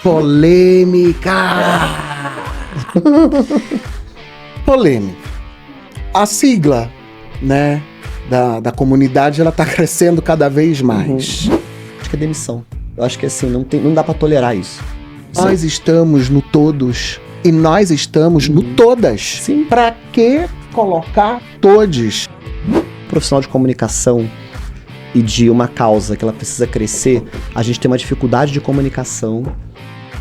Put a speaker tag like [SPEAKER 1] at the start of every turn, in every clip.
[SPEAKER 1] Polêmica! Polêmica. A sigla, né, da comunidade, ela tá crescendo cada vez mais.
[SPEAKER 2] Acho que é demissão. Eu acho que assim, não dá pra tolerar isso.
[SPEAKER 1] Nós estamos no todos e nós estamos no todas.
[SPEAKER 2] Sim.
[SPEAKER 1] Pra que colocar todos?
[SPEAKER 2] Profissional de comunicação e de uma causa que ela precisa crescer, a gente tem uma dificuldade de comunicação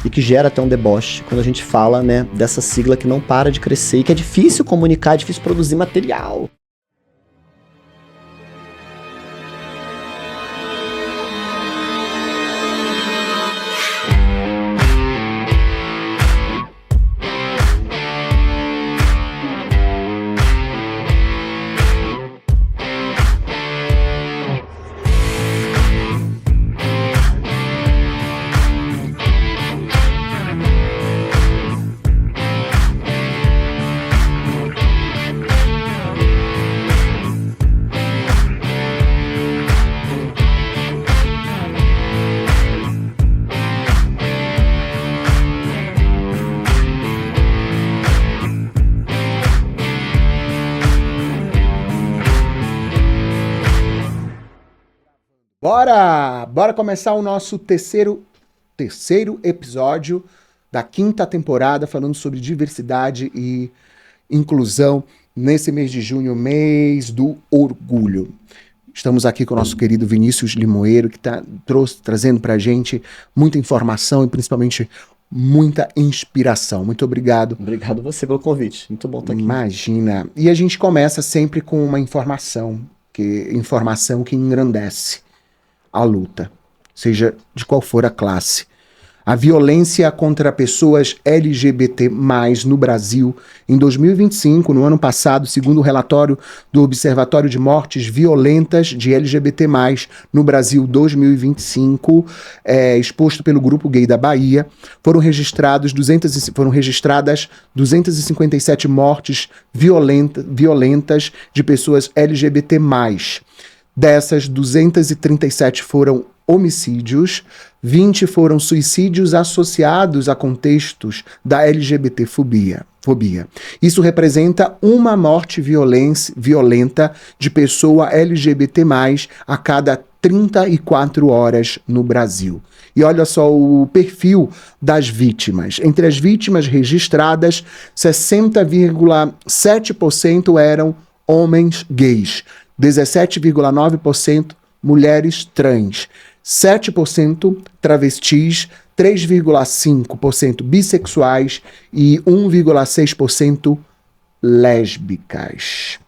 [SPEAKER 2] e que gera até um deboche quando a gente fala, né, dessa sigla que não para de crescer e que é difícil comunicar, é difícil produzir material.
[SPEAKER 1] Bora começar o nosso terceiro episódio da quinta temporada, falando sobre diversidade e inclusão nesse mês de junho, mês do orgulho. Estamos aqui com o nosso querido Vinícius Limoeiro, que está trazendo pra gente muita informação e principalmente muita inspiração. Muito obrigado.
[SPEAKER 2] Obrigado você pelo convite. Muito bom estar aqui.
[SPEAKER 1] Imagina. E a gente começa sempre com uma informação que engrandece a luta, seja de qual for a classe. A violência contra pessoas LGBT+, no Brasil, em 2025, no ano passado, segundo o relatório do Observatório de Mortes Violentas de LGBT+, no Brasil 2025, exposto pelo Grupo Gay da Bahia, foram registradas 257 mortes violentas de pessoas LGBT+. Dessas, 237 foram homicídios, 20 foram suicídios associados a contextos da LGBTfobia. Isso representa uma morte violenta de pessoa LGBT+, a cada 34 horas no Brasil. E olha só o perfil das vítimas. Entre as vítimas registradas, 60,7% eram homens gays, 17,9% mulheres trans, 7% travestis, 3,5% bissexuais e 1,6% lésbicas.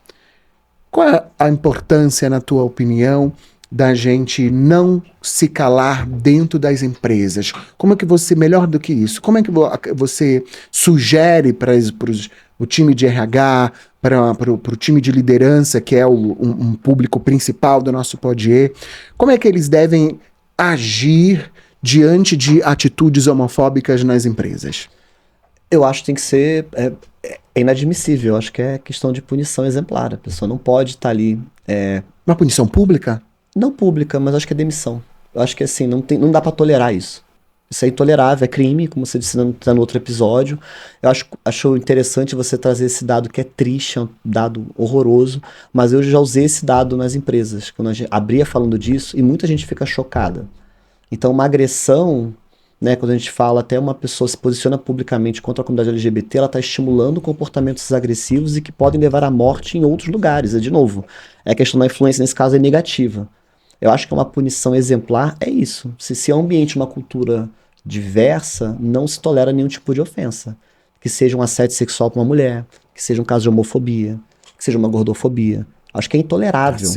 [SPEAKER 1] Qual é a importância, na tua opinião, da gente não se calar dentro das empresas? Como é que você, melhor do que isso, como é que você sugere para o time de RH, para o time de liderança, que é um público principal do nosso Podier, como é que eles devem agir diante de atitudes homofóbicas nas empresas?
[SPEAKER 2] Eu acho que tem que ser inadmissível. Eu acho que é questão de punição exemplar. A pessoa não pode estar ali...
[SPEAKER 1] Uma punição pública?
[SPEAKER 2] Não pública, mas acho que é demissão. Eu acho que assim, não dá pra tolerar isso. Isso é intolerável, é crime, como você disse no outro episódio. Eu acho interessante você trazer esse dado que é triste, é um dado horroroso, mas eu já usei esse dado nas empresas, quando a gente abria falando disso, e muita gente fica chocada. Então, uma agressão, né, quando a gente fala, até uma pessoa se posiciona publicamente contra a comunidade LGBT, ela está estimulando comportamentos agressivos e que podem levar à morte em outros lugares. De novo, a questão da influência, nesse caso, é negativa. Eu acho que uma punição exemplar é isso. Se é um ambiente, uma cultura diversa, não se tolera nenhum tipo de ofensa. Que seja um assédio sexual para uma mulher, que seja um caso de homofobia, que seja uma gordofobia. Acho que é intolerável.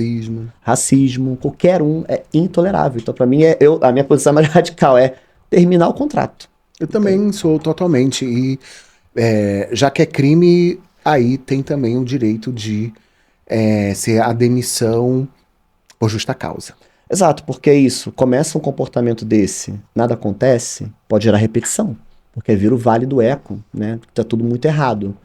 [SPEAKER 2] Racismo, qualquer um é intolerável. Então, para mim, a minha posição mais radical é terminar o contrato.
[SPEAKER 1] Eu também sou totalmente. E já que é crime, aí tem também o direito de ser a demissão por justa causa.
[SPEAKER 2] Exato, porque é isso. Começa um comportamento desse, nada acontece, pode gerar repetição. Porque vira o vale do eco, né? Tá tudo muito errado.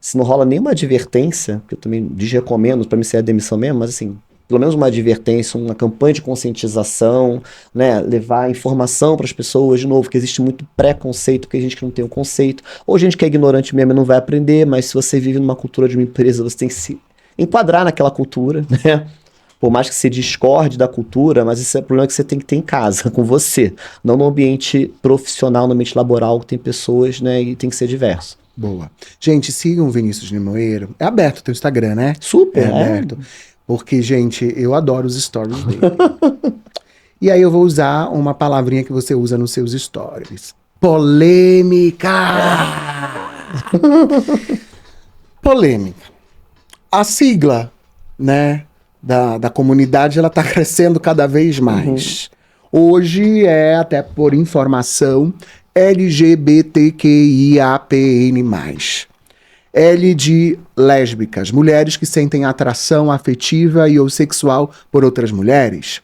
[SPEAKER 2] Se não rola nenhuma advertência, que eu também desrecomendo, para mim ser a demissão mesmo, mas assim, pelo menos uma advertência, uma campanha de conscientização, né? Levar informação para as pessoas, de novo, que existe muito preconceito, porque a gente que não tem o conceito, ou gente que é ignorante mesmo e não vai aprender, mas se você vive numa cultura de uma empresa, você tem que se enquadrar naquela cultura, né? Por mais que você discorde da cultura, mas esse é o problema que você tem que ter em casa, com você. Não no ambiente profissional, no ambiente laboral, que tem pessoas, né? E tem que ser diverso.
[SPEAKER 1] Boa. Gente, sigam o Vinícius Limoeiro. É aberto o teu Instagram, né?
[SPEAKER 2] Super,
[SPEAKER 1] É aberto. Porque, gente, eu adoro os stories dele. E aí eu vou usar uma palavrinha que você usa nos seus stories. Polêmica! Polêmica. A sigla, né, da comunidade, ela tá crescendo cada vez mais. Hoje é, até por informação, LGBTQIAPN+. L de lésbicas, mulheres que sentem atração afetiva e ou sexual por outras mulheres.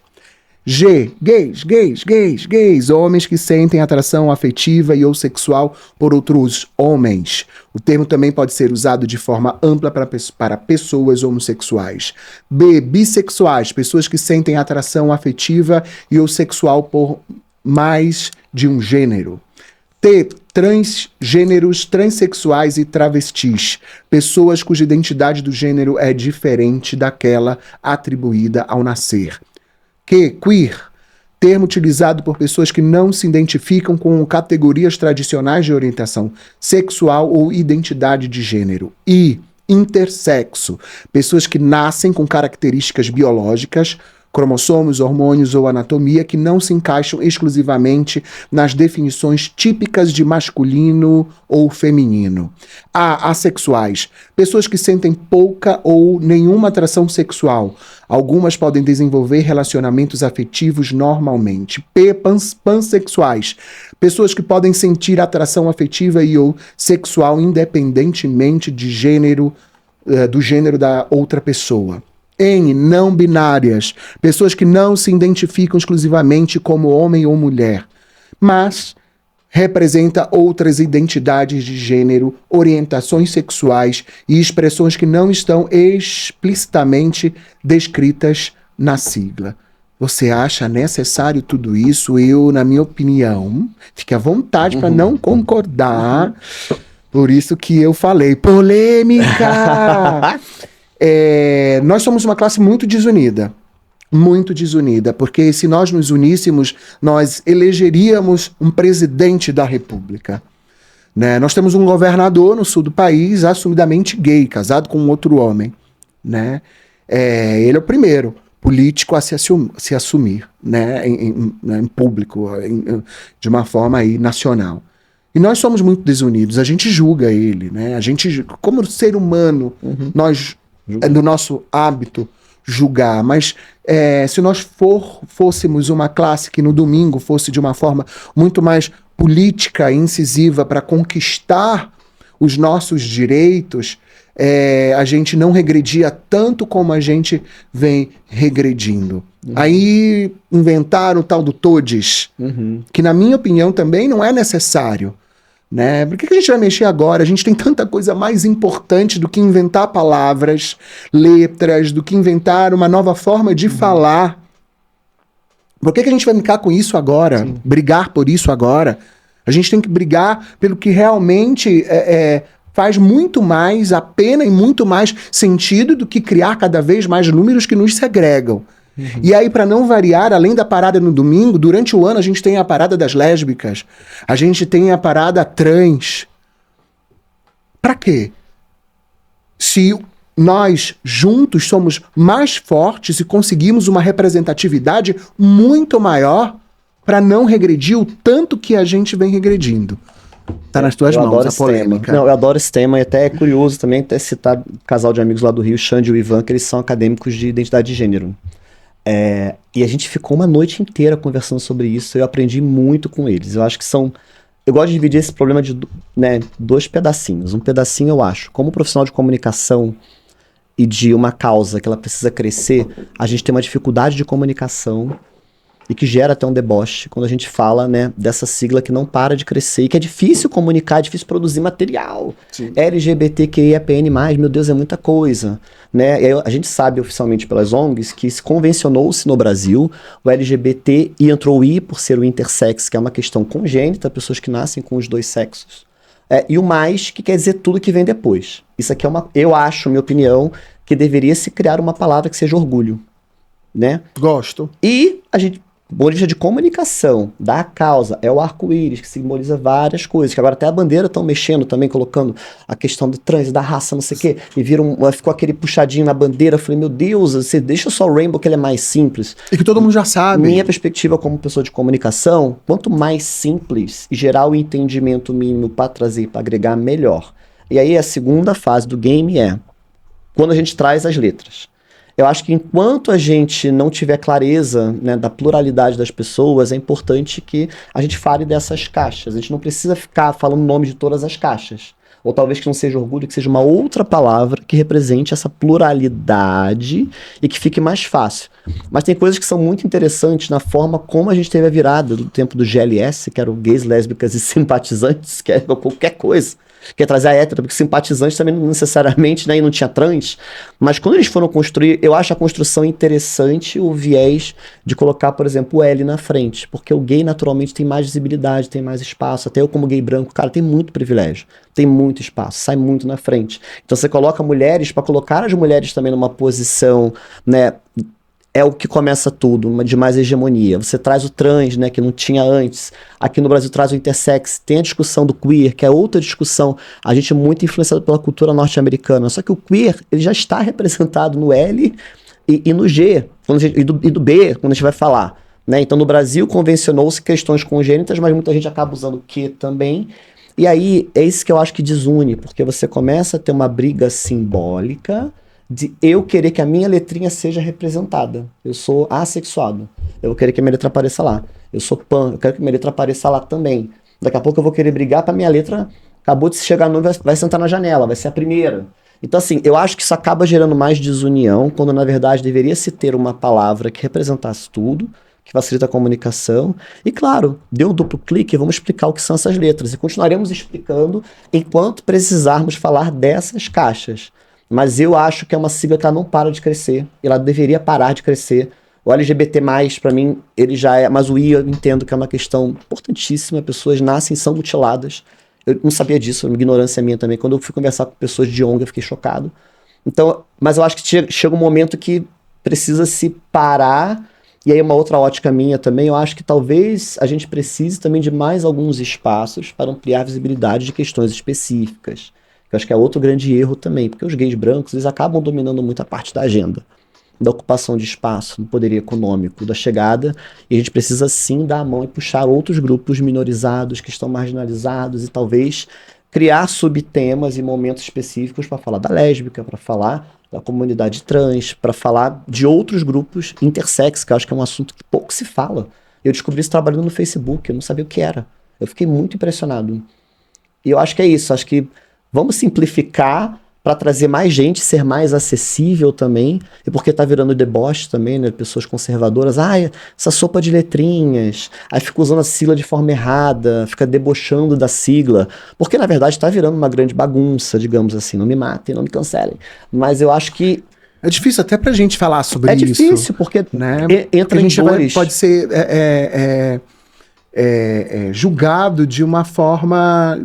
[SPEAKER 1] G, gays, homens que sentem atração afetiva e ou sexual por outros homens. O termo também pode ser usado de forma ampla para pessoas homossexuais. B, bissexuais, pessoas que sentem atração afetiva e ou sexual por mais de um gênero. T, transgêneros, transexuais e travestis, pessoas cuja identidade do gênero é diferente daquela atribuída ao nascer. Q, queer, termo utilizado por pessoas que não se identificam com categorias tradicionais de orientação sexual ou identidade de gênero. I, intersexo, pessoas que nascem com características biológicas, cromossomos, hormônios ou anatomia que não se encaixam exclusivamente nas definições típicas de masculino ou feminino. A, assexuais, pessoas que sentem pouca ou nenhuma atração sexual. Algumas podem desenvolver relacionamentos afetivos normalmente. P, pansexuais, pessoas que podem sentir atração afetiva e ou sexual independentemente de gênero, do gênero da outra pessoa. N, não binárias, pessoas que não se identificam exclusivamente como homem ou mulher, mas representa outras identidades de gênero, orientações sexuais e expressões que não estão explicitamente descritas na sigla. Você acha necessário tudo isso? Eu, na minha opinião, fique à vontade para não concordar, por isso que eu falei polêmica! Nós somos uma classe muito desunida, porque se nós nos uníssemos, nós elegeríamos um presidente da república. Né? Nós temos um governador no sul do país, assumidamente gay, casado com um outro homem. Né? Ele é o primeiro político a se assumir, né? em público, de uma forma aí nacional. E nós somos muito desunidos, a gente julga ele, né? A gente, como ser humano, nós... É do nosso hábito julgar, mas se nós fôssemos uma classe que no domingo fosse de uma forma muito mais política e incisiva para conquistar os nossos direitos, a gente não regredia tanto como a gente vem regredindo. Aí inventaram o tal do todes, que na minha opinião também não é necessário. Né? Por que a gente vai mexer agora? A gente tem tanta coisa mais importante do que inventar palavras, letras, do que inventar uma nova forma de falar. Por que a gente vai brincar com isso agora? Sim. Brigar por isso agora? A gente tem que brigar pelo que realmente faz muito mais a pena e muito mais sentido do que criar cada vez mais números que nos segregam. E aí, para não variar, além da parada no domingo, durante o ano a gente tem a parada das lésbicas, a gente tem a parada trans. Para quê? Se nós juntos somos mais fortes e conseguimos uma representatividade muito maior para não regredir o tanto que a gente vem regredindo. Tá nas tuas mãos a polêmica.
[SPEAKER 2] Não, eu adoro esse tema e até é curioso também até citar um casal de amigos lá do Rio, Xande e o Ivan, que eles são acadêmicos de identidade de gênero. E a gente ficou uma noite inteira conversando sobre isso. Eu aprendi muito com eles. Eu acho que são... Eu gosto de dividir esse problema de dois pedacinhos. Um pedacinho, eu acho, como profissional de comunicação e de uma causa que ela precisa crescer, a gente tem uma dificuldade de comunicação e que gera até um deboche quando a gente fala, né, dessa sigla que não para de crescer e que é difícil comunicar, é difícil produzir material.
[SPEAKER 1] Sim.
[SPEAKER 2] LGBTQIAPN+, meu Deus, é muita coisa, né? E aí a gente sabe oficialmente pelas ONGs que se convencionou-se no Brasil o LGBT e entrou o I por ser o intersex, que é uma questão congênita, pessoas que nascem com os dois sexos. E o mais, que quer dizer tudo que vem depois. Isso aqui eu acho, minha opinião, que deveria se criar uma palavra que seja orgulho, né?
[SPEAKER 1] Gosto.
[SPEAKER 2] E a gente, simbologia de comunicação da causa, é o arco-íris, que simboliza várias coisas, que agora até a bandeira estão mexendo também, colocando a questão do trans, da raça, não sei o quê, e ficou aquele puxadinho na bandeira, eu falei, meu Deus, você deixa só o rainbow que ele é mais simples.
[SPEAKER 1] E que todo mundo já sabe.
[SPEAKER 2] Minha perspectiva como pessoa de comunicação, quanto mais simples e gerar o entendimento mínimo para trazer, para agregar, melhor. E aí a segunda fase do game é quando a gente traz as letras. Eu acho que enquanto a gente não tiver clareza, né, da pluralidade das pessoas, é importante que a gente fale dessas caixas. A gente não precisa ficar falando o nome de todas as caixas. Ou talvez que não seja orgulho, que seja uma outra palavra que represente essa pluralidade e que fique mais fácil. Mas tem coisas que são muito interessantes na forma como a gente teve a virada do tempo do GLS, que era o gays, lésbicas e simpatizantes, que é qualquer coisa. Quer trazer a hétero, porque simpatizantes também não necessariamente, né, e não tinha trans, mas quando eles foram construir, eu acho a construção interessante o viés de colocar, por exemplo, o L na frente, porque o gay naturalmente tem mais visibilidade, tem mais espaço, até eu como gay branco, cara, tem muito privilégio, tem muito espaço, sai muito na frente. Então você coloca mulheres para colocar as mulheres também numa posição, né, é o que começa tudo, de mais hegemonia. Você traz o trans, né, que não tinha antes. Aqui no Brasil traz o intersex. Tem a discussão do queer, que é outra discussão. A gente é muito influenciado pela cultura norte-americana. Só que o queer, ele já está representado no L e no G, e do B, quando a gente vai falar. Né? Então, no Brasil, convencionou-se questões congênitas, mas muita gente acaba usando o Q também. E aí, é isso que eu acho que desune, porque você começa a ter uma briga simbólica de eu querer que a minha letrinha seja representada. Eu sou assexuado. Eu vou querer que a minha letra apareça lá. Eu sou pan, eu quero que a minha letra apareça lá também. Daqui a pouco eu vou querer brigar para minha letra, acabou de chegar no vai sentar na janela, vai ser a primeira. Então assim, eu acho que isso acaba gerando mais desunião, quando na verdade deveria se ter uma palavra que representasse tudo, que facilita a comunicação. E claro, deu um duplo clique, vamos explicar o que são essas letras. E continuaremos explicando enquanto precisarmos falar dessas caixas. Mas eu acho que é uma sigla que ela não para de crescer. Ela deveria parar de crescer. O LGBT+, para mim, ele já é... Mas o I eu entendo que é uma questão importantíssima. Pessoas nascem e são mutiladas. Eu não sabia disso, uma ignorância minha também. Quando eu fui conversar com pessoas de ONG, eu fiquei chocado. Então, mas eu acho que chega um momento que precisa se parar. E aí uma outra ótica minha também, eu acho que talvez a gente precise também de mais alguns espaços para ampliar a visibilidade de questões específicas. Eu acho que é outro grande erro também, porque os gays brancos, eles acabam dominando muito a parte da agenda, da ocupação de espaço, do poder econômico, da chegada, e a gente precisa sim dar a mão e puxar outros grupos minorizados, que estão marginalizados, e talvez criar subtemas e momentos específicos para falar da lésbica, para falar da comunidade trans, para falar de outros grupos intersex, que eu acho que é um assunto que pouco se fala. Eu descobri isso trabalhando no Facebook, eu não sabia o que era. Eu fiquei muito impressionado. E eu acho que é isso, acho que vamos simplificar para trazer mais gente, ser mais acessível também, e porque tá virando deboche também, né, pessoas conservadoras, essa sopa de letrinhas, aí fica usando a sigla de forma errada, fica debochando da sigla, porque na verdade tá virando uma grande bagunça, digamos assim, não me matem, não me cancelem, mas eu acho que
[SPEAKER 1] é difícil até pra gente falar sobre isso.
[SPEAKER 2] É difícil, porque
[SPEAKER 1] né?
[SPEAKER 2] Entra
[SPEAKER 1] porque
[SPEAKER 2] em dores.
[SPEAKER 1] Pode ser julgado de uma forma...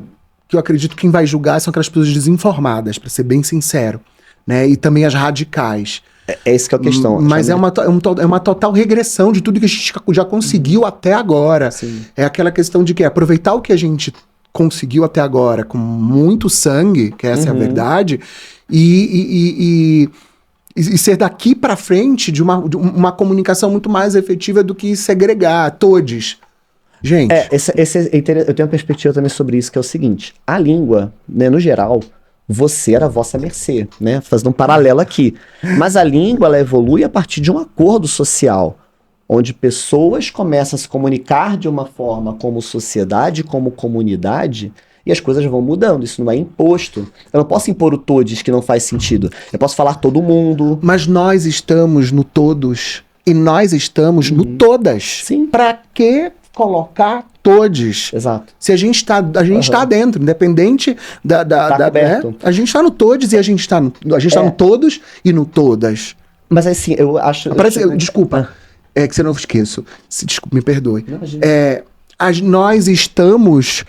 [SPEAKER 1] que eu acredito que quem vai julgar são aquelas pessoas desinformadas, para ser bem sincero, né? E também as radicais.
[SPEAKER 2] É isso que é a questão.
[SPEAKER 1] Mas é uma total regressão de tudo que a gente já conseguiu até agora.
[SPEAKER 2] Sim.
[SPEAKER 1] É aquela questão de que aproveitar o que a gente conseguiu até agora com muito sangue, que essa é a verdade, e ser daqui para frente de uma comunicação muito mais efetiva do que segregar todos. Gente.
[SPEAKER 2] Eu tenho uma perspectiva também sobre isso, que é o seguinte: a língua, né, no geral, você era a vossa mercê, né? Fazendo um paralelo aqui. Mas a língua, ela evolui a partir de um acordo social, onde pessoas começam a se comunicar de uma forma como sociedade, como comunidade, e as coisas vão mudando. Isso não é imposto. Eu não posso impor o todes, que não faz sentido. Eu posso falar todo mundo.
[SPEAKER 1] Mas nós estamos no todos E nós estamos no todas.
[SPEAKER 2] Sim.
[SPEAKER 1] Pra que colocar todes?
[SPEAKER 2] Exato.
[SPEAKER 1] Se a gente tá dentro, independente
[SPEAKER 2] coberto.
[SPEAKER 1] a gente tá no todes e a gente tá no todos e no todas.
[SPEAKER 2] Mas assim, eu acho...
[SPEAKER 1] Desculpa, é que você não esqueço. Desculpa, me perdoe.
[SPEAKER 2] Não,
[SPEAKER 1] Nós estamos...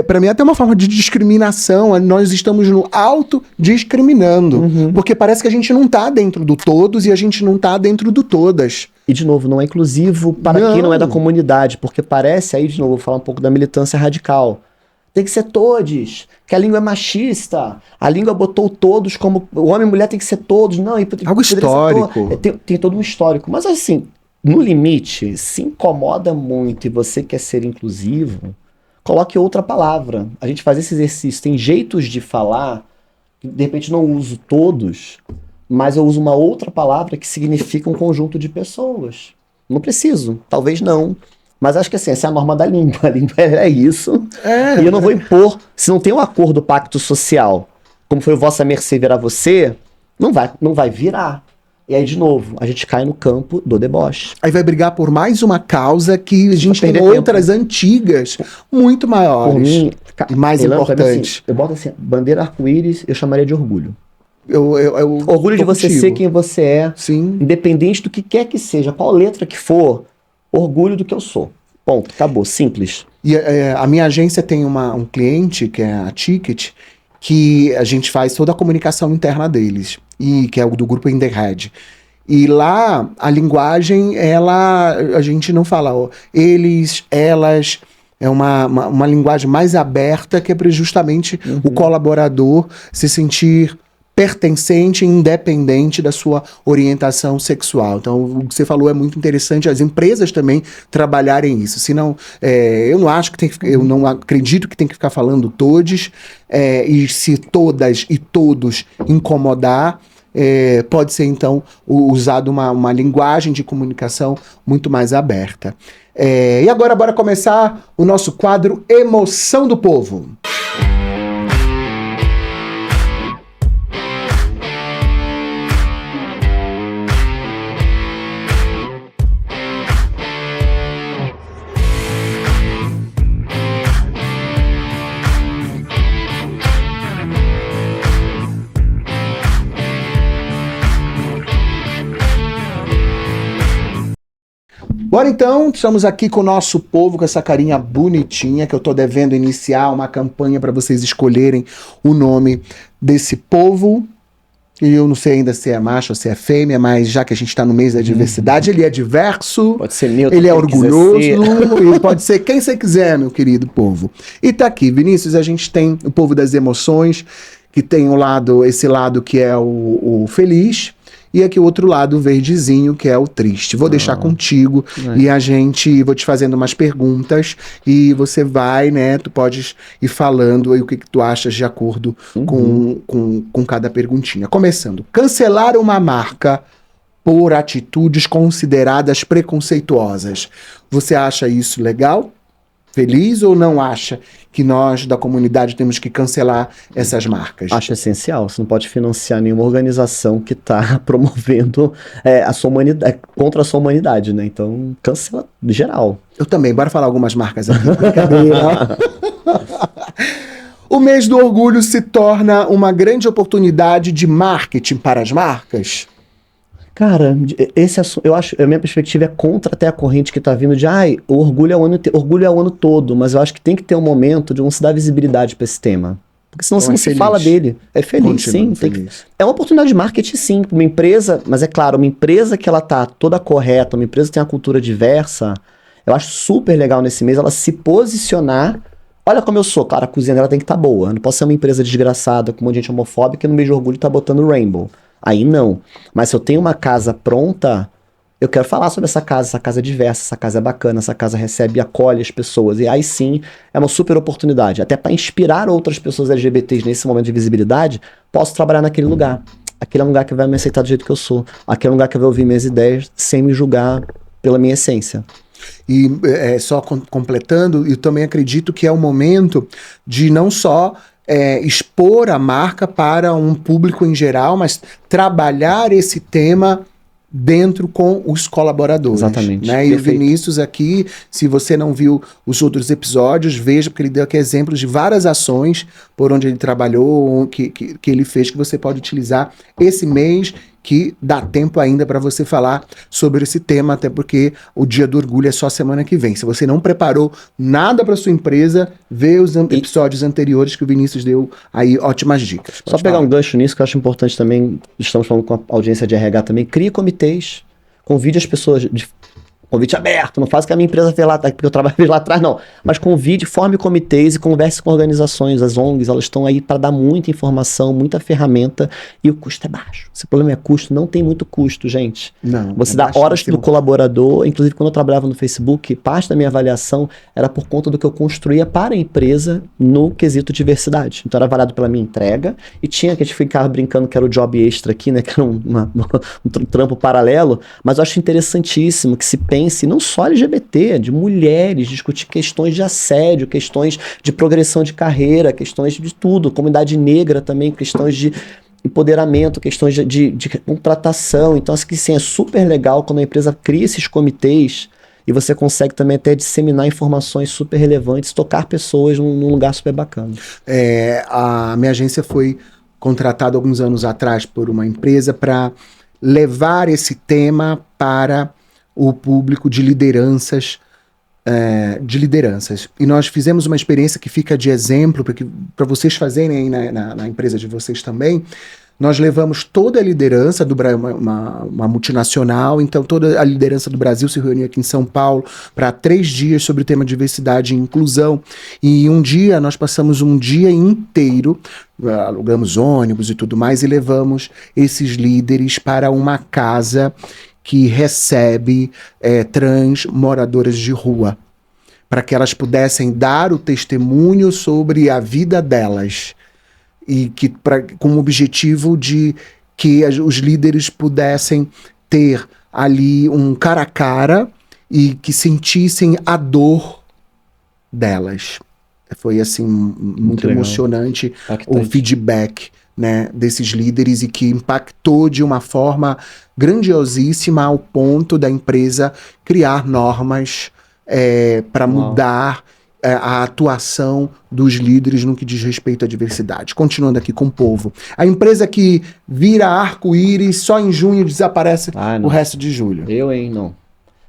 [SPEAKER 1] para mim é até uma forma de discriminação. Nós estamos no autodiscriminando. Porque parece que a gente não tá dentro do todos e a gente não tá dentro do todas.
[SPEAKER 2] E, de novo, não é inclusivo para quem não é da comunidade, porque parece, aí, de novo, vou falar um pouco da militância radical. Tem que ser todos, que a língua é machista, a língua botou todos como... O homem e a mulher tem que ser todos, não...
[SPEAKER 1] Algo histórico.
[SPEAKER 2] Tem todo um histórico. Mas, assim, no limite, se incomoda muito e você quer ser inclusivo, coloque outra palavra. A gente faz esse exercício. Tem jeitos de falar, que, de repente, não uso todos... mas eu uso uma outra palavra que significa um conjunto de pessoas. Não preciso, talvez não. Mas acho que assim, essa é a norma da língua. A língua é isso. E eu não vou impor. Se não tem um acordo, pacto social, como foi o vossa mercê virar você, não vai virar. E aí, de novo, a gente cai no campo do deboche.
[SPEAKER 1] Aí vai brigar por mais uma causa que a gente tem outras antigas, muito maiores.
[SPEAKER 2] Por mim,
[SPEAKER 1] e mais importantes.
[SPEAKER 2] Assim, eu boto assim, bandeira arco-íris, eu chamaria de orgulho.
[SPEAKER 1] Eu
[SPEAKER 2] orgulho de você ser quem você é,
[SPEAKER 1] sim,
[SPEAKER 2] independente do que quer que seja, qual letra que for, orgulho do que eu sou. Ponto, acabou, simples.
[SPEAKER 1] E a minha agência tem um cliente, que é a Ticket, que a gente faz toda a comunicação interna deles, e que é o do grupo In The Head. E lá, a linguagem, a gente não fala eles, elas... É uma linguagem mais aberta, que é para justamente o colaborador se sentir pertencente e independente da sua orientação sexual. Então, o que você falou é muito interessante, as empresas também trabalharem isso. Senão, eu não acho que eu não acredito que tem que ficar falando todes, e se todas e todos incomodar, pode ser, então, usado uma linguagem de comunicação muito mais aberta. E agora, bora começar o nosso quadro Emoção do Povo. Bora então, estamos aqui com o nosso povo, com essa carinha bonitinha, que eu tô devendo iniciar uma campanha para vocês escolherem o nome desse povo. E eu não sei ainda se é macho ou se é fêmea, mas já que a gente tá no mês da diversidade, ele é diverso,
[SPEAKER 2] pode ser neutro,
[SPEAKER 1] ele é orgulhoso, ele pode ser quem você quiser, meu querido povo. E tá aqui, Vinícius, a gente tem o povo das emoções, que tem esse lado que é o feliz, e aqui o outro lado verdezinho, que é o triste. Vou deixar contigo e vou te fazendo umas perguntas e você vai, né, tu podes ir falando aí o que tu achas de acordo com cada perguntinha. Começando, cancelar uma marca por atitudes consideradas preconceituosas. Você acha isso legal? Feliz ou não acha que nós da comunidade temos que cancelar essas marcas?
[SPEAKER 2] Acho essencial. Você não pode financiar nenhuma organização que está promovendo a sua humanidade, contra a sua humanidade, né? Então, cancela geral.
[SPEAKER 1] Eu também. Bora falar algumas marcas aqui. Brincadeira. O mês do orgulho se torna uma grande oportunidade de marketing para as marcas?
[SPEAKER 2] Cara, esse assunto, eu acho, a minha perspectiva é contra até a corrente que tá vindo de o orgulho é o ano todo, mas eu acho que tem que ter um momento de não se dar visibilidade para esse tema. Porque senão você não se fala dele. É feliz, sim. É uma oportunidade de marketing, sim, para uma empresa, mas é claro, uma empresa que ela tá toda correta, uma empresa que tem uma cultura diversa, eu acho super legal nesse mês ela se posicionar. Olha como eu sou, claro, a cozinha dela tem que estar boa. Eu não posso ser uma empresa desgraçada com um monte de gente homofóbica e no mês de orgulho tá botando rainbow. Aí não. Mas se eu tenho uma casa pronta, eu quero falar sobre essa casa é diversa, essa casa é bacana, essa casa recebe e acolhe as pessoas. E aí sim, é uma super oportunidade. Até para inspirar outras pessoas LGBTs nesse momento de visibilidade, posso trabalhar naquele lugar. Aquele é um lugar que vai me aceitar do jeito que eu sou. Aquele é um lugar que vai ouvir minhas ideias sem me julgar pela minha essência.
[SPEAKER 1] E só completando, eu também acredito que é o momento de não só expor a marca para um público em geral, mas trabalhar esse tema dentro com os colaboradores.
[SPEAKER 2] Exatamente.
[SPEAKER 1] Né? E o Vinícius aqui, se você não viu os outros episódios, veja, porque ele deu aqui exemplos de várias ações por onde ele trabalhou, que ele fez, que você pode utilizar esse mês, que dá tempo ainda para você falar sobre esse tema, até porque o Dia do Orgulho é só semana que vem. Se você não preparou nada para sua empresa, vê os episódios anteriores que o Vinícius deu aí ótimas dicas.
[SPEAKER 2] Só pegar um gancho nisso que eu acho importante também, estamos falando com a audiência de RH também, crie comitês, convide as pessoas convite aberto, não faça o que a minha empresa fez lá, porque eu trabalhei lá atrás, não. Mas convide, forme comitês e converse com organizações, as ONGs, elas estão aí para dar muita informação, muita ferramenta, e o custo é baixo. Se o problema é custo, não tem muito custo, gente.
[SPEAKER 1] Não.
[SPEAKER 2] Você dá horas do colaborador, inclusive quando eu trabalhava no Facebook, parte da minha avaliação era por conta do que eu construía para a empresa no quesito diversidade. Então era avaliado pela minha entrega, e tinha que a gente ficava brincando que era o job extra aqui, né, que era um trampo paralelo, mas eu acho interessantíssimo que se pense não só LGBT, de mulheres, discutir questões de assédio, questões de progressão de carreira, questões de tudo, comunidade negra também, questões de empoderamento, questões de contratação. Então, assim, é super legal quando a empresa cria esses comitês e você consegue também até disseminar informações super relevantes, tocar pessoas num lugar super bacana.
[SPEAKER 1] A minha agência foi contratada alguns anos atrás por uma empresa para levar esse tema para o público de lideranças, E nós fizemos uma experiência que fica de exemplo para vocês fazerem aí na empresa de vocês também. Nós levamos toda a liderança do Brasil, uma multinacional, então toda a liderança do Brasil se reuniu aqui em São Paulo para 3 dias sobre o tema diversidade e inclusão. E um dia, nós passamos um dia inteiro, alugamos ônibus e tudo mais, e levamos esses líderes para uma casa que recebe trans moradoras de rua, para que elas pudessem dar o testemunho sobre a vida delas, e com o objetivo de que os líderes pudessem ter ali um cara a cara e que sentissem a dor delas. Foi assim muito emocionante o feedback, né, desses líderes, e que impactou de uma forma grandiosíssima ao ponto da empresa criar normas para mudar a atuação dos líderes no que diz respeito à diversidade. Continuando aqui com o povo. A empresa que vira arco-íris só em junho desaparece o resto de julho.
[SPEAKER 2] Não.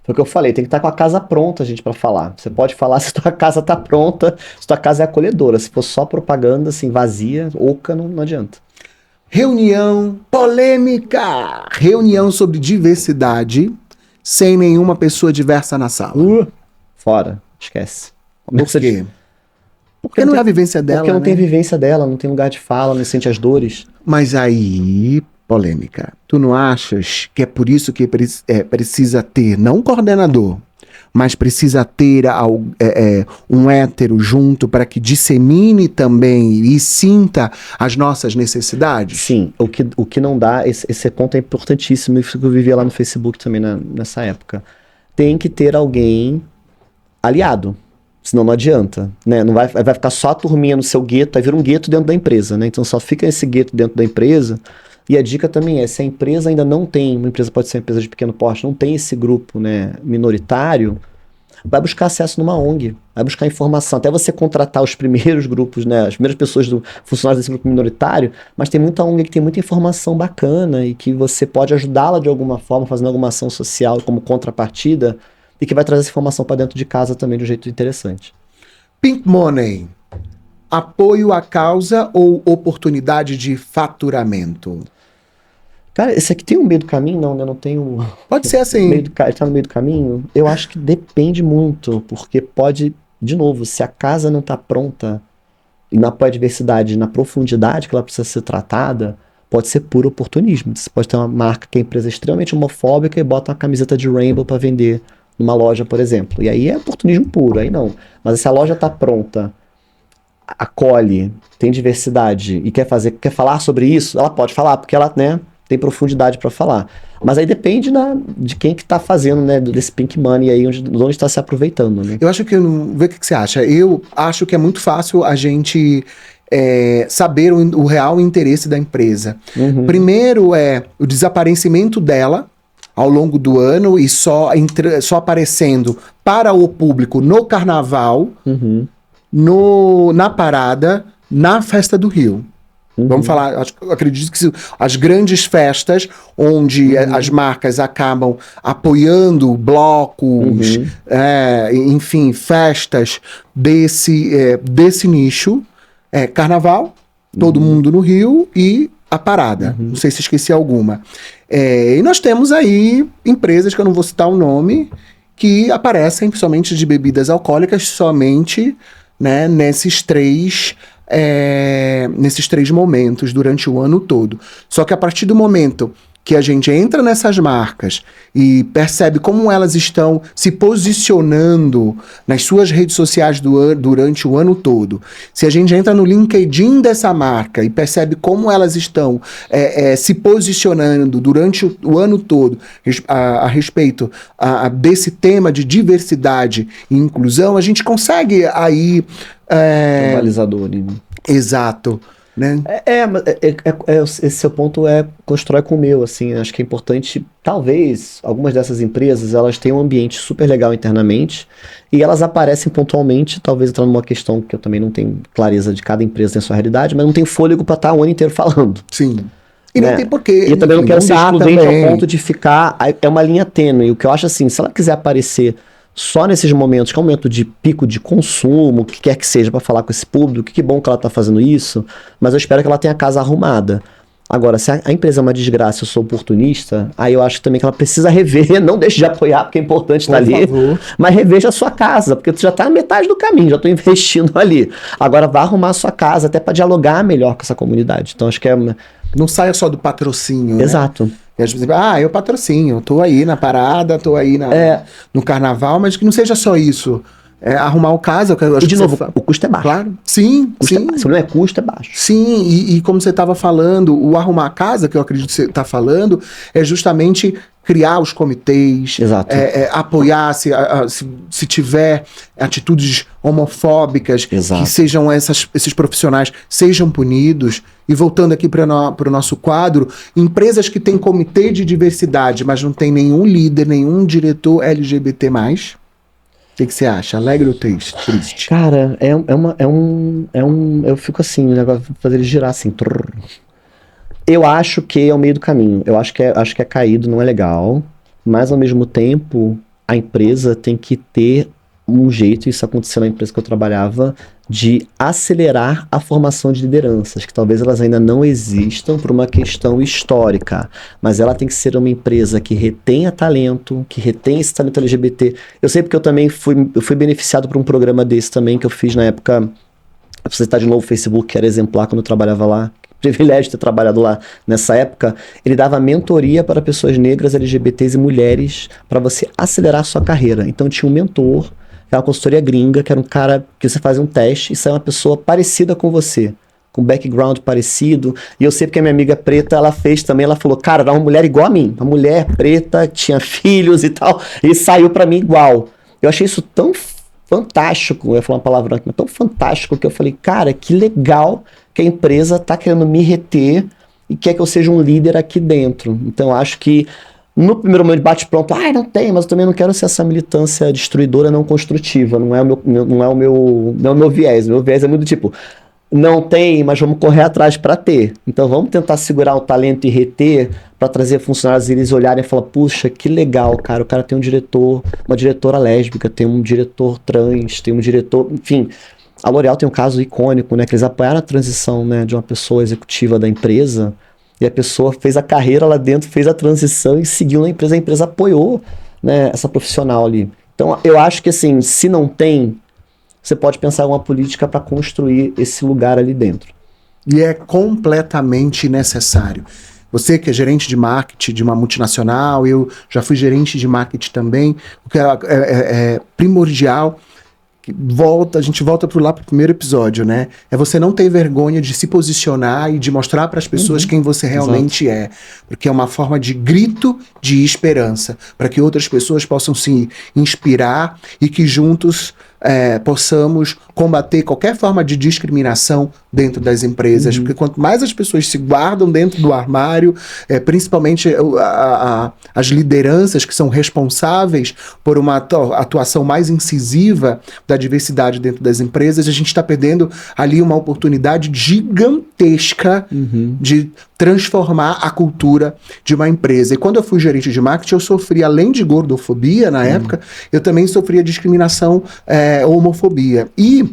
[SPEAKER 2] Foi o que eu falei, tem que estar com a casa pronta, gente, para falar. Você pode falar se tua casa tá pronta, se tua casa é acolhedora. Se for só propaganda, assim, vazia, oca, não adianta.
[SPEAKER 1] Reunião polêmica! Reunião sobre diversidade sem nenhuma pessoa diversa na sala.
[SPEAKER 2] Fora, esquece.
[SPEAKER 1] Por quê? Porque não é a vivência dela,
[SPEAKER 2] porque não tem vivência dela, não tem lugar de fala, não sente as dores.
[SPEAKER 1] Mas aí, polêmica, tu não achas que é por isso que precisa ter, não um coordenador, mas precisa ter um hétero junto para que dissemine também e sinta as nossas necessidades?
[SPEAKER 2] Sim, o que não dá, esse ponto é importantíssimo, isso que eu vivia lá no Facebook também nessa época. Tem que ter alguém aliado. Senão não adianta, né? Não vai ficar só a turminha no seu gueto, vai vir um gueto dentro da empresa, né? Então só fica esse gueto dentro da empresa. E a dica também se a empresa ainda não tem, uma empresa pode ser uma empresa de pequeno porte, não tem esse grupo, né, minoritário, vai buscar acesso numa ONG, vai buscar informação, até você contratar os primeiros grupos, né, as primeiras pessoas funcionários desse grupo minoritário, mas tem muita ONG que tem muita informação bacana e que você pode ajudá-la de alguma forma, fazendo alguma ação social como contrapartida, e que vai trazer essa informação para dentro de casa também de um jeito interessante.
[SPEAKER 1] Pink Money, apoio à causa ou oportunidade de faturamento?
[SPEAKER 2] Cara, esse aqui tem um meio do caminho? Não, né? Não tem um...
[SPEAKER 1] Pode ser assim.
[SPEAKER 2] Ele tá no meio do caminho? Eu acho que depende muito, porque pode, de novo, se a casa não tá pronta e na diversidade, na profundidade que ela precisa ser tratada, pode ser puro oportunismo. Você pode ter uma marca que é empresa extremamente homofóbica e bota uma camiseta de Rainbow para vender numa loja, por exemplo. E aí é oportunismo puro, aí não. Mas se a loja tá pronta, acolhe, tem diversidade e quer falar sobre isso, ela pode falar, porque ela, né, tem profundidade para falar. Mas aí depende de quem que tá fazendo, né, desse pink money aí, onde está se aproveitando, né?
[SPEAKER 1] Eu acho que, vê o que você acha. Eu acho que é muito fácil a gente saber o real interesse da empresa. Primeiro o desaparecimento dela, ao longo do ano e só aparecendo para o público no carnaval, na parada, na festa do Rio. Vamos falar, acredito que as grandes festas onde as marcas acabam apoiando blocos, enfim, festas desse nicho, carnaval, todo mundo no Rio e a parada. Não sei se esqueci alguma. E nós temos aí empresas, que eu não vou citar o nome, que aparecem, principalmente de bebidas alcoólicas, somente, né, nesses três momentos durante o ano todo. Só que a partir do momento que a gente entra nessas marcas e percebe como elas estão se posicionando nas suas redes sociais durante o ano todo, se a gente entra no LinkedIn dessa marca e percebe como elas estão se posicionando durante o ano todo a respeito desse tema de diversidade e inclusão, a gente consegue aí...
[SPEAKER 2] um balizador, né?
[SPEAKER 1] Exato. Né?
[SPEAKER 2] Esse seu ponto constrói com o meu, assim, acho que é importante, talvez, algumas dessas empresas, elas têm um ambiente super legal internamente, e elas aparecem pontualmente, talvez entrando numa questão que eu também não tenho clareza de cada empresa tem sua realidade, mas não tem fôlego para estar o ano inteiro falando.
[SPEAKER 1] Sim. E
[SPEAKER 2] né?
[SPEAKER 1] Não tem porquê.
[SPEAKER 2] E eu também não quero ser excludente ao ponto de ficar, é uma linha tênue, o que eu acho assim, se ela quiser aparecer só nesses momentos, que é um momento de pico de consumo, o que quer que seja, para falar com esse público, que bom que ela está fazendo isso, mas eu espero que ela tenha a casa arrumada. Agora, se a empresa é uma desgraça, eu sou oportunista, aí eu acho também que ela precisa rever, não deixe de apoiar, porque é importante estar ali, mas reveja a sua casa, porque tu já está na metade do caminho, já estou investindo ali. Agora, vá arrumar a sua casa, até para dialogar melhor com essa comunidade. Então, acho que
[SPEAKER 1] não saia só do patrocínio,
[SPEAKER 2] Exato.
[SPEAKER 1] Né? Eu patrocínio, tô aí na parada, tô aí no carnaval, mas que não seja só isso. Arrumar o caso.
[SPEAKER 2] E de novo, o custo é baixo.
[SPEAKER 1] Claro, sim.
[SPEAKER 2] Se não é custo, é baixo.
[SPEAKER 1] Sim, e como você estava falando, o arrumar a casa, que eu acredito que você está falando, é justamente criar os comitês, apoiar se tiver atitudes homofóbicas,
[SPEAKER 2] Exato.
[SPEAKER 1] que sejam esses profissionais sejam punidos. E voltando aqui para o nosso quadro, empresas que têm comitê de diversidade, mas não tem nenhum líder, nenhum diretor LGBT+, o que você acha? Alegre ou triste?
[SPEAKER 2] Cara, eu fico assim, o negócio de fazer ele girar assim. Eu acho que é o meio do caminho. Eu acho que é caído, não é legal. Mas ao mesmo tempo, a empresa tem que ter um jeito, isso aconteceu na empresa que eu trabalhava, de acelerar a formação de lideranças, que talvez elas ainda não existam por uma questão histórica, mas ela tem que ser uma empresa que retenha talento, que retenha esse talento LGBT. Eu sei porque eu também fui beneficiado por um programa desse também, que eu fiz na época, você está de novo no Facebook, que era exemplar quando eu trabalhava lá, privilégio de ter trabalhado lá nessa época. Ele dava mentoria para pessoas negras, LGBTs e mulheres para você acelerar a sua carreira. Então tinha um mentor, é uma consultoria gringa, que era um cara que você fazia um teste e saia uma pessoa parecida com você, com background parecido. E eu sei porque a minha amiga preta, ela fez também, ela falou, cara, era uma mulher igual a mim, uma mulher preta, tinha filhos e tal, e saiu pra mim igual. Eu achei isso tão fantástico, eu ia falar uma palavra aqui, mas tão fantástico, que eu falei, cara, que legal que a empresa tá querendo me reter e quer que eu seja um líder aqui dentro. Então eu acho que no primeiro momento bate pronto, não tem, mas eu também não quero ser essa militância destruidora não construtiva, não é o meu viés. O meu viés é muito tipo, não tem, mas vamos correr atrás para ter. Então vamos tentar segurar o talento e reter para trazer funcionários e eles olharem e falar, puxa, que legal, cara, o cara tem um diretor, uma diretora lésbica, tem um diretor trans, tem um diretor, enfim. A L'Oréal tem um caso icônico, né, que eles apoiaram a transição, né, de uma pessoa executiva da empresa. E a pessoa fez a carreira lá dentro, fez a transição e seguiu na empresa. A empresa apoiou, né, essa profissional ali. Então, eu acho que, assim, se não tem, você pode pensar em uma política para construir esse lugar ali dentro.
[SPEAKER 1] E é completamente necessário. Você que é gerente de marketing de uma multinacional, eu já fui gerente de marketing também, o que é primordial. A gente volta lá pro primeiro episódio, né? É você não ter vergonha de se posicionar e de mostrar para as pessoas quem você realmente é. Porque é uma forma de grito de esperança, para que outras pessoas possam se inspirar e que juntos possamos combater qualquer forma de discriminação dentro das empresas, porque quanto mais as pessoas se guardam dentro do armário, principalmente as lideranças que são responsáveis por uma atuação mais incisiva da diversidade dentro das empresas, a gente está perdendo ali uma oportunidade gigantesca de transformar a cultura de uma empresa. E quando eu fui gerente de marketing, eu sofri, além de gordofobia na época, eu também sofria discriminação, homofobia. E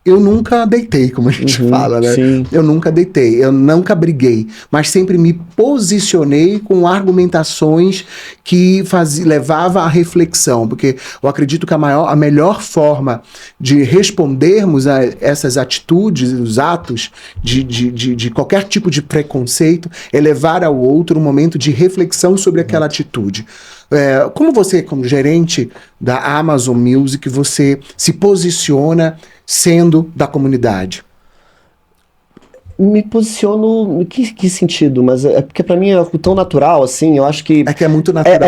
[SPEAKER 1] eu nunca deitei, como a gente fala, né?
[SPEAKER 2] Sim.
[SPEAKER 1] Eu nunca deitei, eu nunca briguei, mas sempre me posicionei com argumentações que levava à reflexão, porque eu acredito que a melhor forma de respondermos a essas atitudes, os atos de qualquer tipo de preconceito, é levar ao outro um momento de reflexão sobre aquela atitude. Como você, como gerente da Amazon Music, você se posiciona sendo da comunidade?
[SPEAKER 2] Me posiciono... Que sentido? Mas é porque pra mim é tão natural, assim, eu acho que...
[SPEAKER 1] É que é muito natural.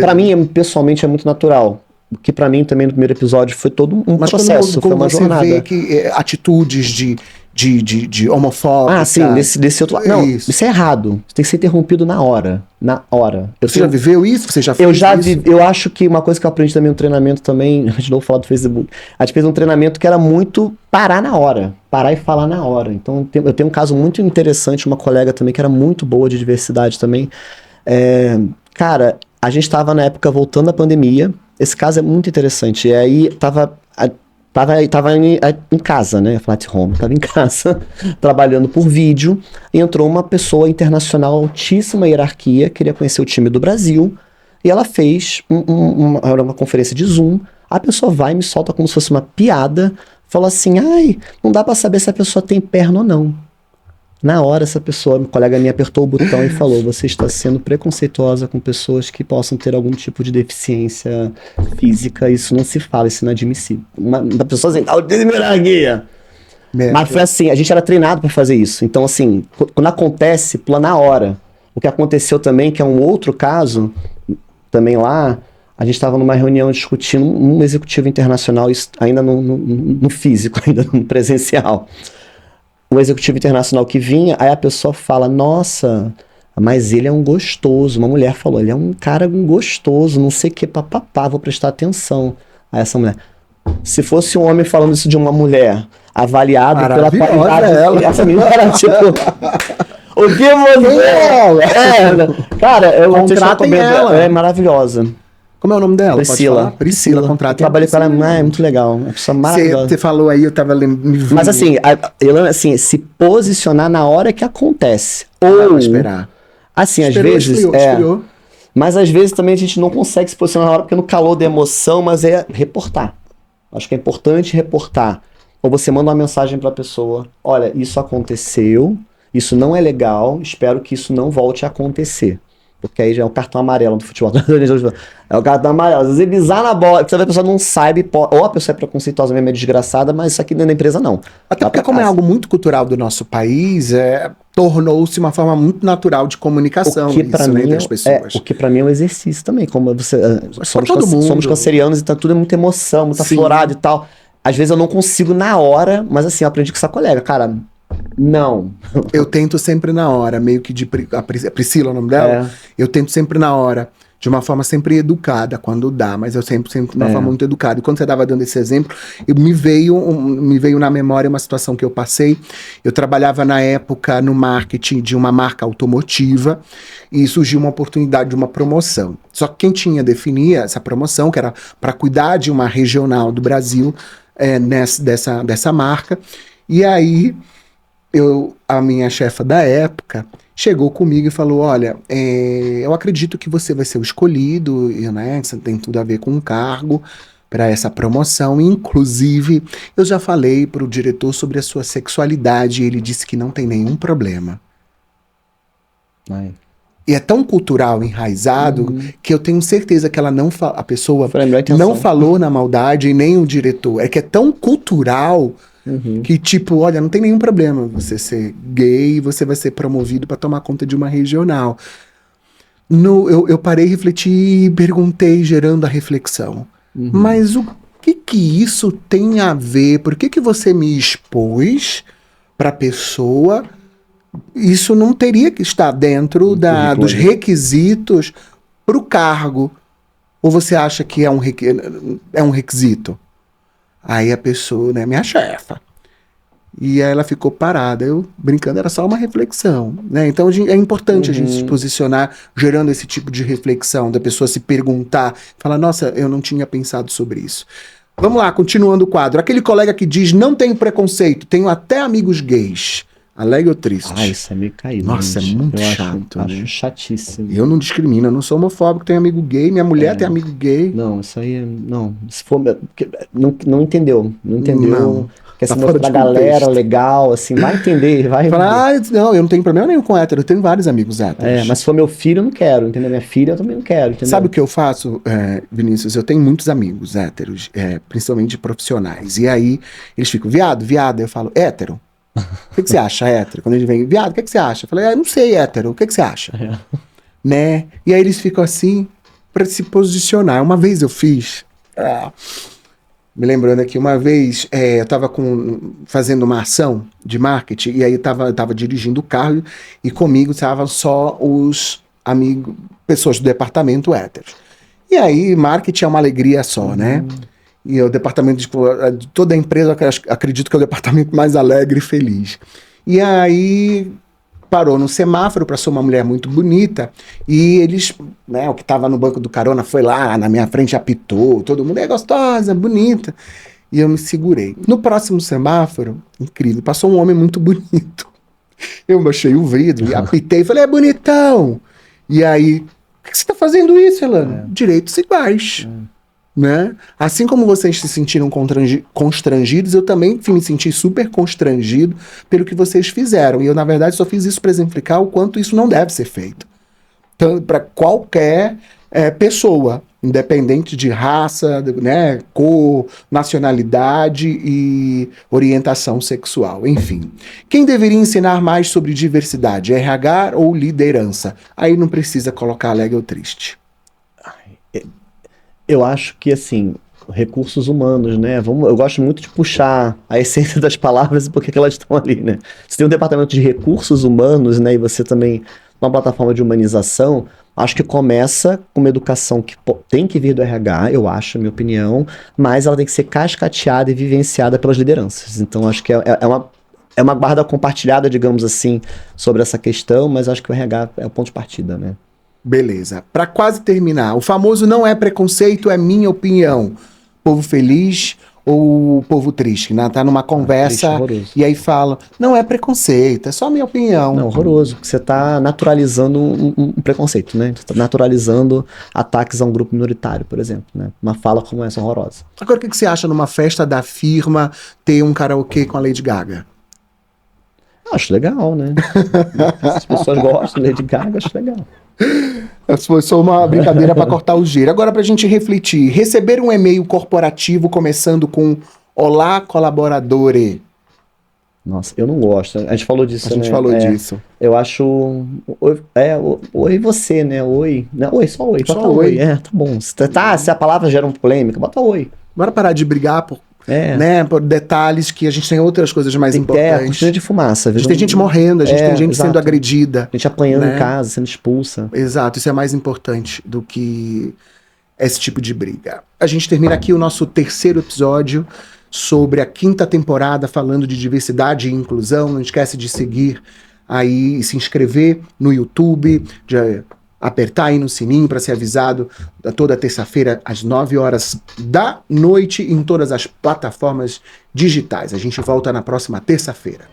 [SPEAKER 2] Pra mim, pessoalmente, é muito natural. O que pra mim também no primeiro episódio foi todo um processo, foi uma jornada.
[SPEAKER 1] Mas quando você vê que atitudes de homofóbica...
[SPEAKER 2] Ah, sim, desse outro lado. Não, isso é errado. Isso tem que ser interrompido na hora. Na hora.
[SPEAKER 1] Você já viveu isso? Você já fez isso?
[SPEAKER 2] Eu acho que uma coisa que eu aprendi também no treinamento também, de novo falar do Facebook, a gente fez um treinamento que era muito parar na hora. Parar e falar na hora. Então eu tenho um caso muito interessante, uma colega também que era muito boa de diversidade também. Cara, a gente estava na época voltando da pandemia. Esse caso é muito interessante. E aí tava em casa, né? Flat home, tava em casa, trabalhando por vídeo, e entrou uma pessoa internacional, altíssima hierarquia, queria conhecer o time do Brasil, e ela fez uma conferência de Zoom. A pessoa vai e me solta como se fosse uma piada, falou assim: ai, não dá pra saber se a pessoa tem perna ou não. Na hora, essa pessoa, uma colega minha, apertou o botão e falou: você está sendo preconceituosa com pessoas que possam ter algum tipo de deficiência física. Isso não se fala, isso é inadmissível. Uma pessoa assim, altíssima hierarquia. Mas foi assim, a gente era treinado para fazer isso. Então, assim, quando acontece, pula na hora. O que aconteceu também, que é um outro caso, também lá, a gente estava numa reunião discutindo um executivo internacional, ainda no físico, ainda no presencial. O executivo internacional que vinha, aí a pessoa fala: nossa, mas ele é um gostoso. Uma mulher falou: ele é um cara gostoso, não sei o que, papapá, vou prestar atenção. Aí essa mulher: se fosse um homem falando isso de uma mulher, avaliado pela qualidade dela, essa menina era tipo... O que você... Cara, eu contratem ela. É maravilhosa.
[SPEAKER 1] Como é o nome dela?
[SPEAKER 2] Priscila.
[SPEAKER 1] Priscila, contrata.
[SPEAKER 2] Eu trabalhei com ela, é muito legal. Uma pessoa maravilhosa.
[SPEAKER 1] Você falou aí, eu tava lembrando.
[SPEAKER 2] Mas assim, se posicionar na hora que acontece.
[SPEAKER 1] Ou esperar.
[SPEAKER 2] Assim, às vezes. Esfriou. Mas às vezes também a gente não consegue se posicionar na hora porque no calor da emoção, mas é reportar. Acho que é importante reportar. Ou você manda uma mensagem pra pessoa: olha, isso aconteceu, isso não é legal, espero que isso não volte a acontecer. Porque aí já é o cartão amarelo do futebol. É o cartão amarelo. Às vezes é bizarro na bola. Porque a pessoa não sabe, ou a pessoa é preconceituosa mesmo, é desgraçada, mas isso aqui dentro da empresa não.
[SPEAKER 1] Até porque como é algo muito cultural do nosso país, tornou-se uma forma muito natural de comunicação entre as pessoas.
[SPEAKER 2] O que pra mim é um exercício também. Como você, somos cancerianos, então tudo é muita emoção, muita florada e tal. Às vezes eu não consigo na hora, mas assim, eu aprendi com essa colega, cara... Não.
[SPEAKER 1] Eu tento sempre na hora, meio que a Priscila, o nome dela? Eu tento sempre na hora, de uma forma sempre educada, quando dá, mas eu sempre de uma forma muito educada. E quando você estava dando esse exemplo, me veio na memória uma situação que eu passei. Eu trabalhava na época no marketing de uma marca automotiva e surgiu uma oportunidade de uma promoção. Só que quem definia essa promoção, que era para cuidar de uma regional do Brasil, dessa marca, e aí... a minha chefa da época chegou comigo e falou: olha, eu acredito que você vai ser o escolhido, né? Você tem tudo a ver com o cargo para essa promoção. Inclusive, eu já falei para o diretor sobre a sua sexualidade e ele disse que não tem nenhum problema. E é tão cultural, enraizado, que eu tenho certeza que a pessoa não falou na maldade e nem o diretor. É que é tão cultural... que tipo, olha, não tem nenhum problema você ser gay e você vai ser promovido para tomar conta de uma regional. Eu parei, refleti e perguntei, gerando a reflexão. Mas o que que isso tem a ver? Por que você me expôs para a pessoa? Isso não teria que estar dentro dos requisitos para o cargo. Ou você acha que é um requisito? Aí a pessoa, né, minha chefa. E aí ela ficou parada. Eu, brincando, era só uma reflexão, né? Então é importante a gente se posicionar gerando esse tipo de reflexão, da pessoa se perguntar, falar, nossa, eu não tinha pensado sobre isso. Vamos lá, continuando o quadro. Aquele colega que diz, não tenho preconceito, tenho até amigos gays. Alegre ou triste?
[SPEAKER 2] Ah, isso é meio caído.
[SPEAKER 1] Nossa,
[SPEAKER 2] gente.
[SPEAKER 1] é muito
[SPEAKER 2] Eu
[SPEAKER 1] chato.
[SPEAKER 2] Acho chatíssimo.
[SPEAKER 1] Eu não discrimino, eu não sou homofóbico, tenho amigo gay, minha mulher tem amigo gay.
[SPEAKER 2] Não, isso aí, não. Se for, não entendeu. Não entendeu.
[SPEAKER 1] Não.
[SPEAKER 2] Quer
[SPEAKER 1] Tá
[SPEAKER 2] se
[SPEAKER 1] fora
[SPEAKER 2] mostrar
[SPEAKER 1] de
[SPEAKER 2] galera
[SPEAKER 1] contexto.
[SPEAKER 2] legal, assim, vai entender, vai.
[SPEAKER 1] Fala, não, eu não tenho problema nenhum com hétero, eu tenho vários amigos héteros.
[SPEAKER 2] Mas se for meu filho, eu não quero, entendeu? Minha filha, eu também não quero, entendeu?
[SPEAKER 1] Sabe o que eu faço, Vinícius? Eu tenho muitos amigos héteros, principalmente profissionais. E aí, eles ficam, viado. Eu falo, hétero. O que você acha, hétero? Quando eles vêm, viado, o que você acha? Eu falei, não sei, hétero, o que você acha? Né? E aí eles ficam assim, pra se posicionar. Uma vez eu fiz... me lembrando aqui, uma vez eu estava fazendo uma ação de marketing e aí eu tava dirigindo o carro e comigo estavam só os amigos, pessoas do departamento héteros. E aí, marketing é uma alegria só, né? E o departamento de toda a empresa, eu acredito que é o departamento mais alegre e feliz. E aí parou no semáforo para ser uma mulher muito bonita e eles, né, o que estava no banco do carona foi lá na minha frente, apitou, todo mundo é gostosa, bonita, e eu me segurei. No próximo semáforo, incrível, passou um homem muito bonito. Eu baixei o vidro e apitei e falei, é bonitão. E aí, por que você está fazendo isso, Elano? Direitos iguais. Né? Assim como vocês se sentiram constrangidos, eu também me senti super constrangido pelo que vocês fizeram. E eu, na verdade, só fiz isso para exemplificar o quanto isso não deve ser feito. Então, para qualquer pessoa, independente de raça, né, cor, nacionalidade e orientação sexual, enfim. Quem deveria ensinar mais sobre diversidade, RH ou liderança? Aí não precisa colocar alegre ou triste.
[SPEAKER 2] Eu acho que, assim, recursos humanos, né? Eu gosto muito de puxar a essência das palavras e por que elas estão ali, né? Você tem um departamento de recursos humanos, né? E você também, uma plataforma de humanização, acho que começa com uma educação que tem que vir do RH, eu acho, na minha opinião, mas ela tem que ser cascateada e vivenciada pelas lideranças. Então, acho que é uma guarda compartilhada, digamos assim, sobre essa questão, mas acho que o RH é o ponto de partida, né?
[SPEAKER 1] Beleza. Para quase terminar, o famoso não é preconceito, é minha opinião. Povo feliz ou povo triste, né? Tá numa conversa e aí fala, não é preconceito, é só minha opinião.
[SPEAKER 2] Não, horroroso. Você tá naturalizando um preconceito, né? Você tá naturalizando ataques a um grupo minoritário, por exemplo, né? Uma fala como essa horrorosa.
[SPEAKER 1] Agora, o que você acha numa festa da firma ter um karaokê com a Lady Gaga?
[SPEAKER 2] Acho legal, né? As pessoas gostam de Lady Gaga, acho legal.
[SPEAKER 1] Foi só uma brincadeira para cortar o giro. Agora, para a gente refletir, receber um e-mail corporativo começando com Olá, colaboradore.
[SPEAKER 2] Nossa, eu não gosto. A gente falou disso,
[SPEAKER 1] A gente falou disso.
[SPEAKER 2] Eu acho... Oi você, né? Oi. Não, oi, só oi.
[SPEAKER 1] Só
[SPEAKER 2] bota
[SPEAKER 1] oi.
[SPEAKER 2] Tá bom. Se a palavra gera uma polêmica, bota oi.
[SPEAKER 1] Bora parar de brigar por detalhes que a gente tem outras coisas mais importantes.
[SPEAKER 2] Cortina de fumaça.
[SPEAKER 1] A gente tem gente morrendo, a gente tem gente sendo agredida.
[SPEAKER 2] A gente apanhando em casa, sendo expulsa.
[SPEAKER 1] Exato, isso é mais importante do que esse tipo de briga. A gente termina aqui o nosso terceiro episódio sobre a 5ª temporada falando de diversidade e inclusão. Não esquece de seguir aí e se inscrever no YouTube, de apertar aí no sininho para ser avisado toda terça-feira às 9h da noite em todas as plataformas digitais. A gente volta na próxima terça-feira.